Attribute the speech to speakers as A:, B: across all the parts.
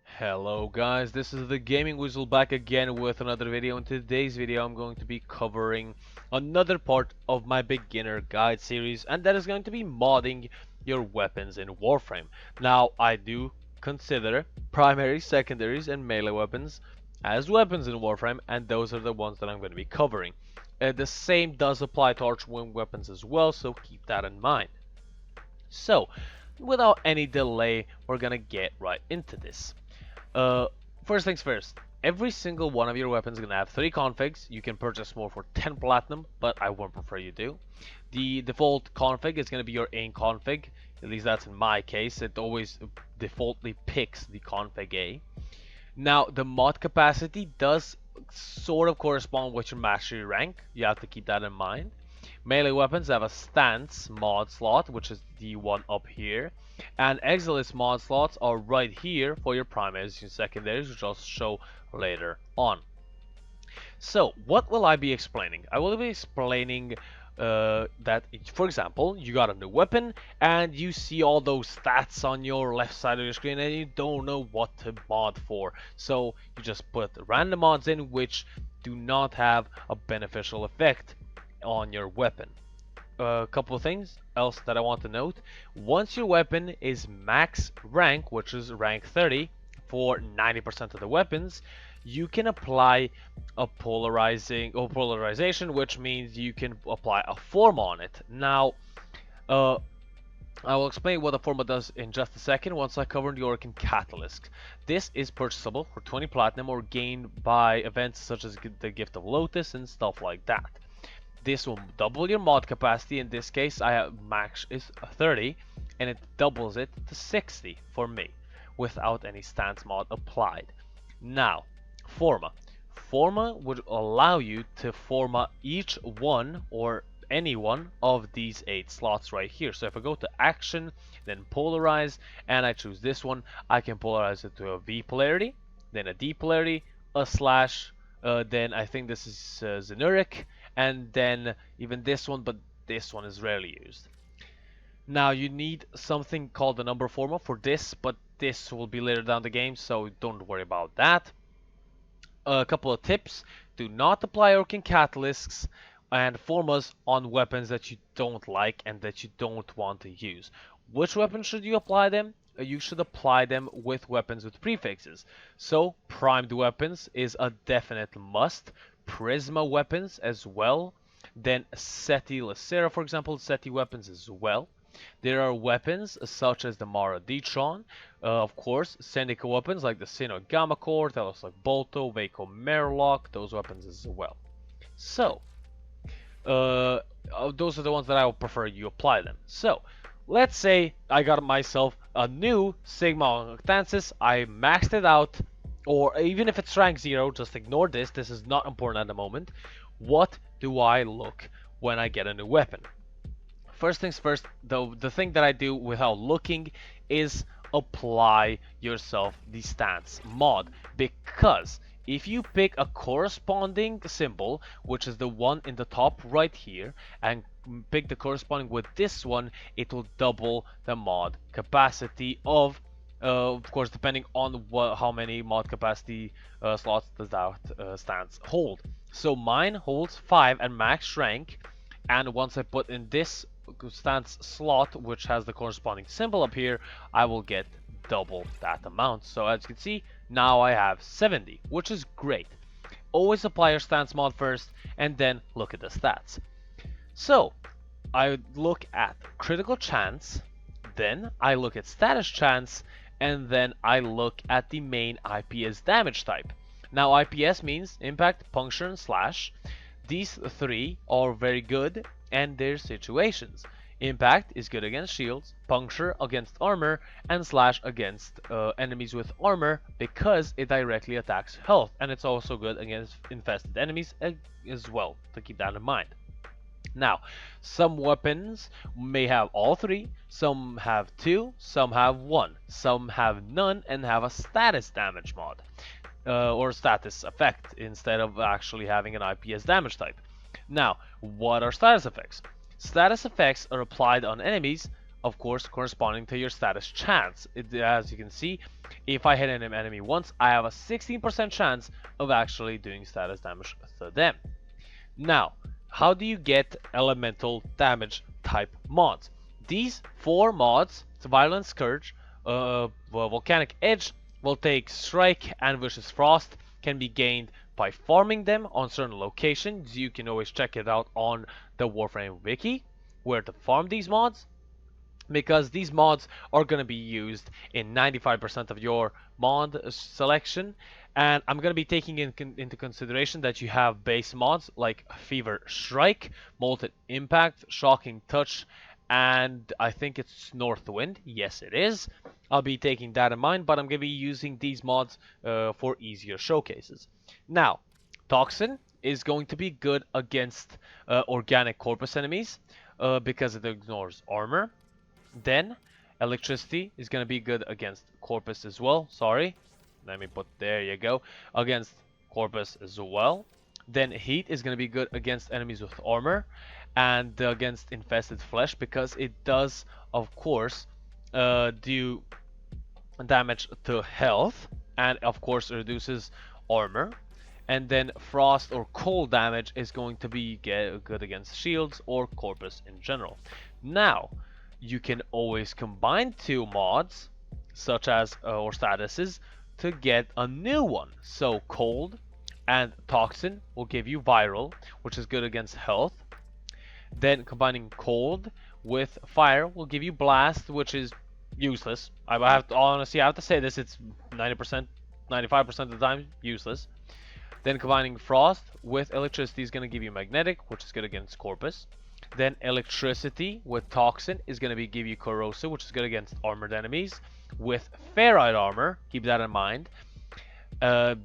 A: Hello guys, this is the Gaming Weasel back again with another video. In today's video I'm going to be covering another part of my beginner guide series, and that is going to be modding your weapons in Warframe. Now I do consider primary, secondaries and melee weapons as weapons in Warframe, and those are the ones that I'm going to be covering. The same does apply to archwing weapons as well, so keep that in mind. So without any delay, we're gonna get right into this. First things first, every single one of your weapons is going to have 3 configs. You can purchase more for 10 platinum, but I won't prefer you do. The default config is going to be your aim config. At least that's in my case. It always defaultly picks the config A. Now, the mod capacity does sort of correspond with your mastery rank. You have to keep that in mind. Melee weapons have a stance mod slot, which is the one up here, and exilis mod slots are right here for your primaries and secondaries, which I'll show later on. So what will I be explaining? I will be explaining that, for example, you got a new weapon and you see all those stats on your left side of your screen and you don't know what to mod for. So you just put random mods in which do not have a beneficial effect on your weapon. A couple of things else that I want to note. Once your weapon is max rank, which is rank 30 for 90% of the weapons, you can apply a polarization, which means you can apply a forma on it. Now, I will explain what the forma does in just a second once I cover the Orcan Catalyst. This is purchasable for 20 platinum or gained by events such as the Gift of Lotus and stuff like that. This will double your mod capacity. In this case, I have max is 30 and it doubles it to 60 for me without any stance mod applied. Now, forma. Forma would allow you to forma each one or any one of these 8 slots right here. So if I go to action, then polarize, and I choose this one, I can polarize it to a V polarity, then a D polarity, a slash, then I think this is Zenuric, and then even this one, but this one is rarely used. Now you need something called the number forma for this, but this will be later down the game, so don't worry about that. A couple of tips: do not apply Orcan Catalysts and formas on weapons that you don't like and that you don't want to use. Which weapons should you apply them? You should apply them with weapons with prefixes. So primed weapons is a definite must. Prisma weapons as well. Then Seti Lacera, for example, Seti weapons as well. There are weapons such as the Mara Detron, of course, Seneca weapons like the Sino Gamma Core, Telos like Bolto, Vaco Merlock, those weapons as well. So, those are the ones that I would prefer you apply them. So, let's say I got myself a new Sigma Octansis, I maxed it out, or even if it's rank 0, just ignore this, this is not important at the moment. What do I look when I get a new weapon? First things first, the thing that I do without looking is apply yourself the stance mod, because if you pick a corresponding symbol, which is the one in the top right here, and pick the corresponding with this one, it will double the mod capacity of course, depending on how many mod capacity slots does that stance hold. So mine holds 5 at max rank, and once I put in this stance slot, which has the corresponding symbol up here, I will get double that amount. So as you can see, now I have 70, which is great. Always apply your stance mod first and then look at the stats. So I look at critical chance, then I look at status chance, and then I look at the main IPS damage type. Now IPS means impact, puncture, and slash. These 3 are very good and their situations. Impact is good against shields, puncture against armor, and slash against enemies with armor because it directly attacks health, and it's also good against infested enemies as well, to keep that in mind. Now, some weapons may have all 3, some have 2, some have 1, some have none and have a status damage mod or status effect instead of actually having an IPS damage type. Now, what are status effects? Status effects are applied on enemies, of course, corresponding to your status chance. As you can see, if I hit an enemy once, I have a 16% chance of actually doing status damage to them. Now, how do you get elemental damage type mods? These 4 mods, Violent Scourge, Volcanic Edge, Voltaic Strike, and Vicious Frost, can be gained by farming them on certain locations. You can always check it out on the Warframe wiki, where to farm these mods, because these mods are going to be used in 95% of your mod selection. And I'm going to be taking into consideration that you have base mods like Fever Strike, Molten Impact, Shocking Touch, and I think it's Northwind. Yes, it is. I'll be taking that in mind, but I'm going to be using these mods for easier showcases. Now, Toxin is going to be good against organic corpus enemies because it ignores armor. Then electricity is going to be good against corpus as well. Sorry. Let me put, there you go. Against corpus as well. Then heat is going to be good against enemies with armor and against infested flesh, because it does, of course, do damage to health, and of course reduces armor. And then frost or cold damage is going to be good against shields or corpus in general. Now, you can always combine 2 mods, such as or statuses, to get a new one. So cold and toxin will give you viral, which is good against health. Then combining cold with fire will give you blast, which is useless. I have to, honestly, I have to say this, it's 90%, 95% of the time useless. Then combining frost with electricity is going to give you magnetic, which is good against corpus. Then electricity with toxin is going to give you corrosive, which is good against armored enemies. With ferrite armor, keep that in mind,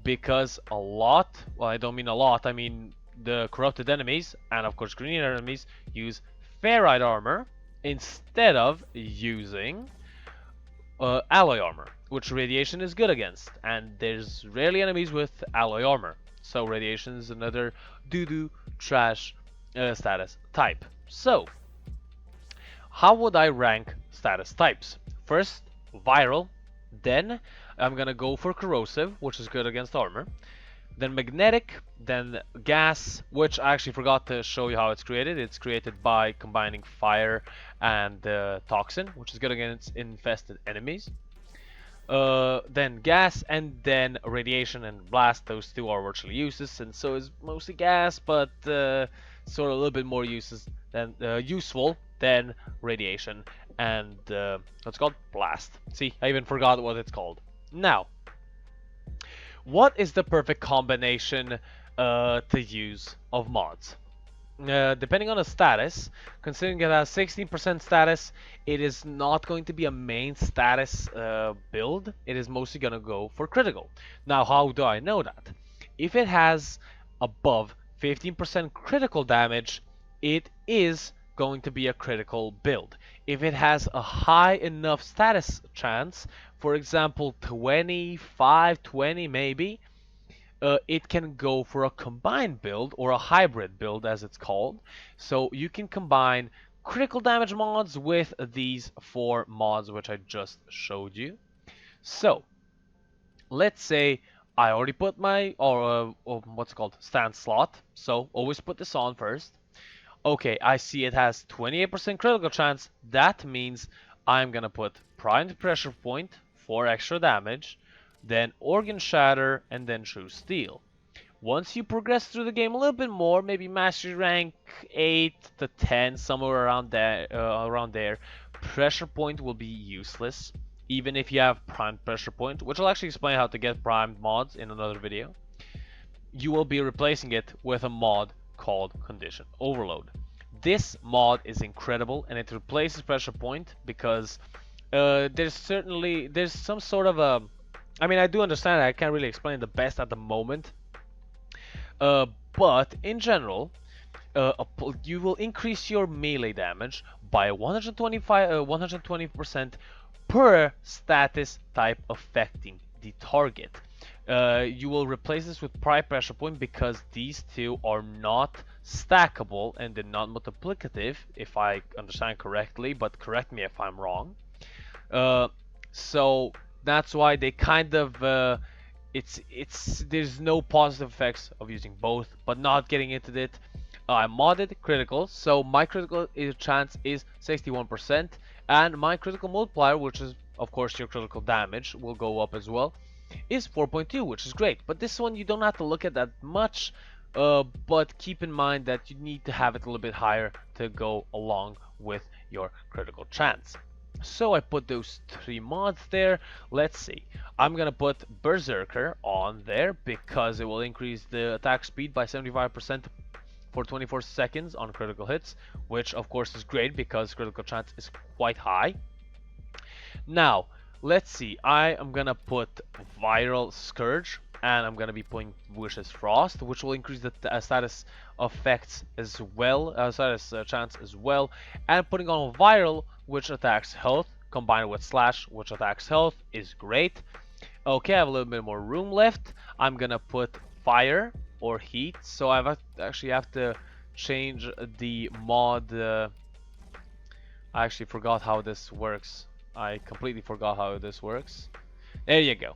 A: because a lot, well, I don't mean a lot, I mean the corrupted enemies and of course green enemies use ferrite armor instead of using alloy armor, which radiation is good against, and there's rarely enemies with alloy armor. So radiation is another doo-doo trash status type. So, how would I rank status types? First, viral. Then, I'm gonna go for corrosive, which is good against armor. Then magnetic. Then gas, which I actually forgot to show you how it's created. It's created by combining fire and toxin, which is good against infested enemies. Then gas, and then radiation and blast. Those 2 are virtually useless, and so is mostly gas, but sort of a little bit more useful than radiation and what's called blast. See, I even forgot what it's called. Now, what is the perfect combination to use of mods? Depending on the status, considering it has 16% status, it is not going to be a main status build. It is mostly going to go for critical. Now, how do I know that? If it has above 15% critical damage, it is going to be a critical build. If it has a high enough status chance, for example 25, 20 maybe, it can go for a combined build or a hybrid build as it's called. So you can combine critical damage mods with these 4 mods which I just showed you. So let's say I already put my what's it called, stand slot, so always put this on first. Okay, I see it has 28% critical chance. That means I'm gonna put primed pressure point for extra damage, then organ shatter, and then true steel. Once you progress through the game a little bit more, maybe mastery rank 8 to 10, somewhere around there, pressure point will be useless, even if you have primed pressure point, which I'll actually explain how to get primed mods in another video. You will be replacing it with a mod called Condition Overload. This mod is incredible, and it replaces pressure point because there's some sort of a, I mean, I do understand that I can't really explain the best at the moment, but in general, you will increase your melee damage by 120% per status type affecting the target. You will replace this with Prime Pressure Point because these two are not stackable and they're not multiplicative, if I understand correctly, but correct me if I'm wrong. So that's why they kind of there's no positive effects of using both, but not getting into it. I modded critical, so my critical chance is 61%, and my critical multiplier, which is of course your critical damage, will go up as well, is 4.2, which is great. But this one you don't have to look at that much, but keep in mind that you need to have it a little bit higher to go along with your critical chance. So I put those 3 mods there. Let's see. I'm gonna put Berserker on there because it will increase the attack speed by 75% for 24 seconds on critical hits, which of course is great because critical chance is quite high. Now, let's see. I am gonna put Viral Scourge, and I'm gonna be putting Vicious Frost, which will increase the status effects as well, status chance as well, and putting on Viral, which attacks health, combined with Slash, which attacks health, is great. Okay, I have a little bit more room left. I'm gonna put Fire or Heat, so I actually have to change the mod. I actually forgot how this works. I completely forgot how this works. There you go.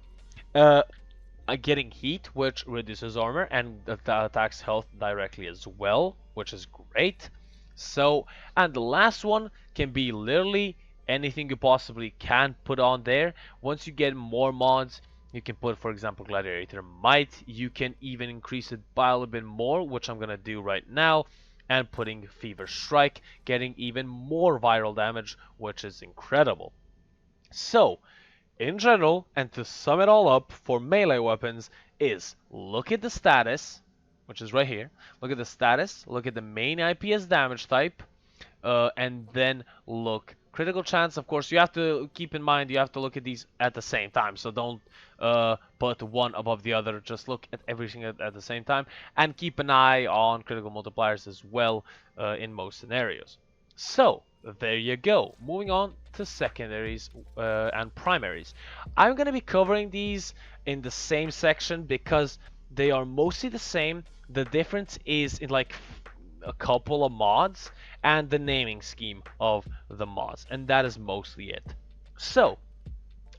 A: Getting heat, which reduces armor and attacks health directly as well, which is great. So, and the last one can be literally anything you possibly can put on there. Once you get more mods, you can put, for example, Gladiator Might. You can even increase it by a little bit more, which I'm gonna do right now, and putting Fever Strike, getting even more viral damage, which is incredible. So, in general, and to sum it all up for melee weapons, is look at the status, which is right here. Look at the status, look at the main IPS damage type, and then look critical chance. Of course, you have to keep in mind you have to look at these at the same time, so don't put one above the other. Just look at everything at the same time, and keep an eye on critical multipliers as well in most scenarios. So there you go. Moving on to secondaries and primaries. I'm going to be covering these in the same section because they are mostly the same. The difference is in like a couple of mods and the naming scheme of the mods, and that is mostly it. So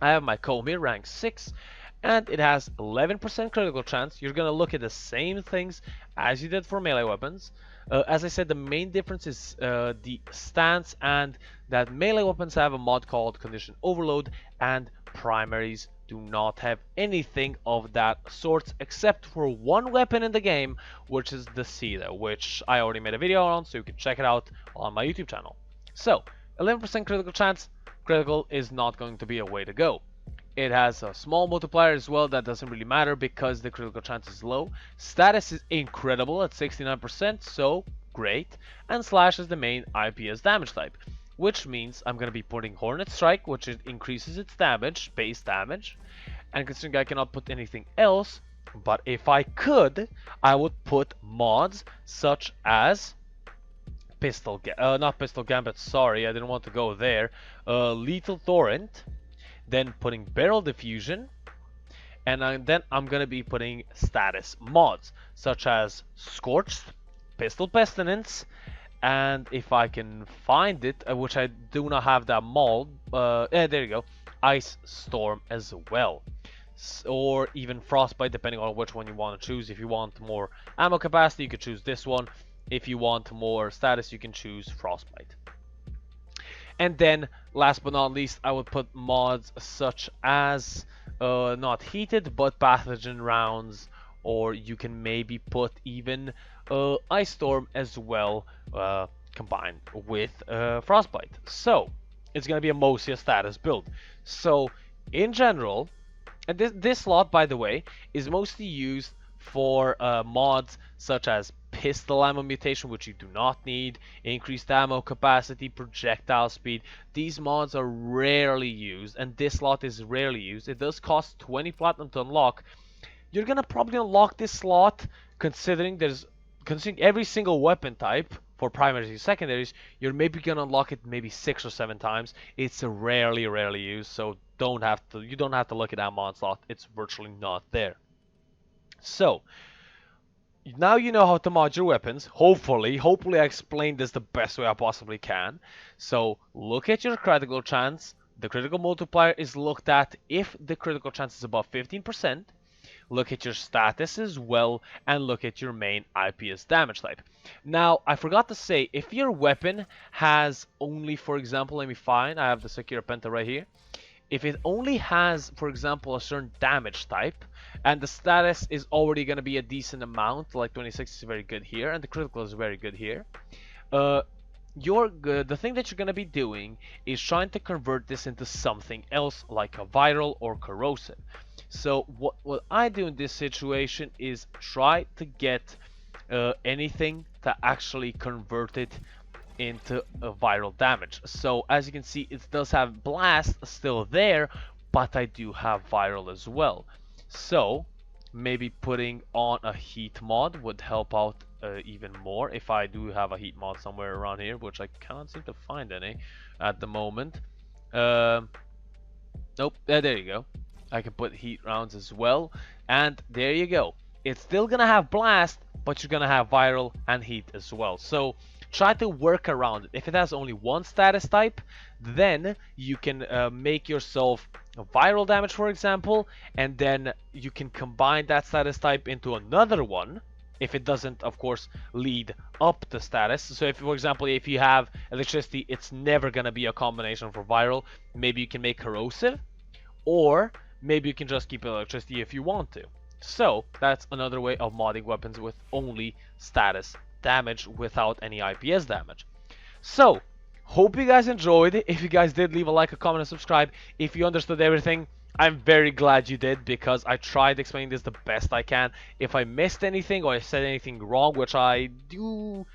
A: I have my comb here, rank 6, and it has 11% critical chance. You're gonna look at the same things as you did for melee weapons. As I said, the main difference is the stance, and that melee weapons have a mod called Condition Overload, and primaries do not have anything of that sort except for one weapon in the game, which is the Cedar, which I already made a video on, so you can check it out on my YouTube channel. So, 11% critical chance, critical is not going to be a way to go. It has a small multiplier as well, that doesn't really matter because the critical chance is low. Status is incredible at 69%, so great. And Slash is the main IPS damage type, which means I'm going to be putting Hornet Strike, which increases its damage, base damage. And considering I cannot put anything else, but if I could, I would put mods such as not Pistol Gambit, sorry, I didn't want to go there. Lethal Torrent, then putting Barrel Diffusion, and then I'm gonna be putting status mods such as Scorched, Pistol Pestilence, and if I can find it, which I do not have that mod, yeah, there you go, Ice Storm as well. Or even Frostbite, depending on which one you want to choose. If you want more ammo capacity, you could choose this one. If you want more status, you can choose Frostbite. And then, last but not least, I would put mods such as, not heated, but pathogen rounds, or you can maybe put even Ice Storm as well, combined with Frostbite. So, it's going to be mostly a status build. So, in general, and this slot, by the way, is mostly used for mods such as pistol ammo mutation, which you do not need, increased ammo capacity, projectile speed. These mods are rarely used, and this slot is rarely used. It does cost 20 platinum to unlock. You're gonna probably unlock this slot considering every single weapon type for primaries and secondaries, you're maybe gonna unlock it maybe 6 or 7 times. It's rarely used, so you don't have to look at that mod slot. It's virtually not there. So now you know how to mod your weapons. Hopefully I explained this the best way I possibly can. So look at your critical chance. The critical multiplier is looked at if the critical chance is above 15%. Look at your status as well, and look at your main IPS damage type. Now, I forgot to say, if your weapon has only, for example, let me find, I have the Secure Penta right here. If it only has, for example, a certain damage type, and the status is already going to be a decent amount, like 26 is very good here, and the critical is very good here, the thing that you're going to be doing is trying to convert this into something else, like a viral or corrosive. So what I do in this situation is try to get anything to actually convert it into a viral damage. So as you can see, it does have blast still there, but I do have viral as well. So maybe putting on a heat mod would help out even more, if I do have a heat mod somewhere around here, which I cannot seem to find any at the moment. Nope, there you go. I can put heat rounds as well, and there you go. It's still gonna have blast, but you're gonna have viral and heat as well. So try to work around it. If it has only one status type, then you can make yourself a viral damage, for example, and then you can combine that status type into another one, if it doesn't, of course, lead up the status. So if, for example, if you have electricity, it's never gonna be a combination for viral. Maybe you can make corrosive, or maybe you can just keep electricity if you want to. So that's another way of modding weapons with only status damage without any IPS damage. So hope you guys enjoyed. If you guys did, leave a like, a comment, and subscribe. If you understood everything, I'm very glad you did, because I tried explaining this the best I can. If I missed anything or I said anything wrong, which I do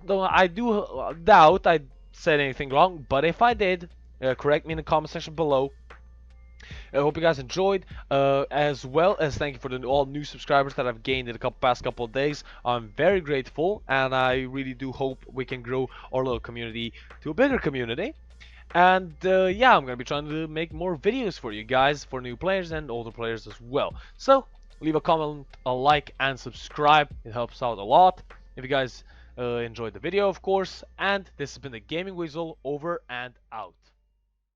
A: doubt I said anything wrong, but if I did, correct me in the comment section below. I hope you guys enjoyed, as well as thank you for all new subscribers that I've gained in the past couple of days. I'm very grateful, and I really do hope we can grow our little community to a bigger community. And yeah, I'm going to be trying to make more videos for you guys, for new players and older players as well. So leave a comment, a like, and subscribe. It helps out a lot. If you guys enjoyed the video, of course. And this has been the Gaming Weasel, over and out.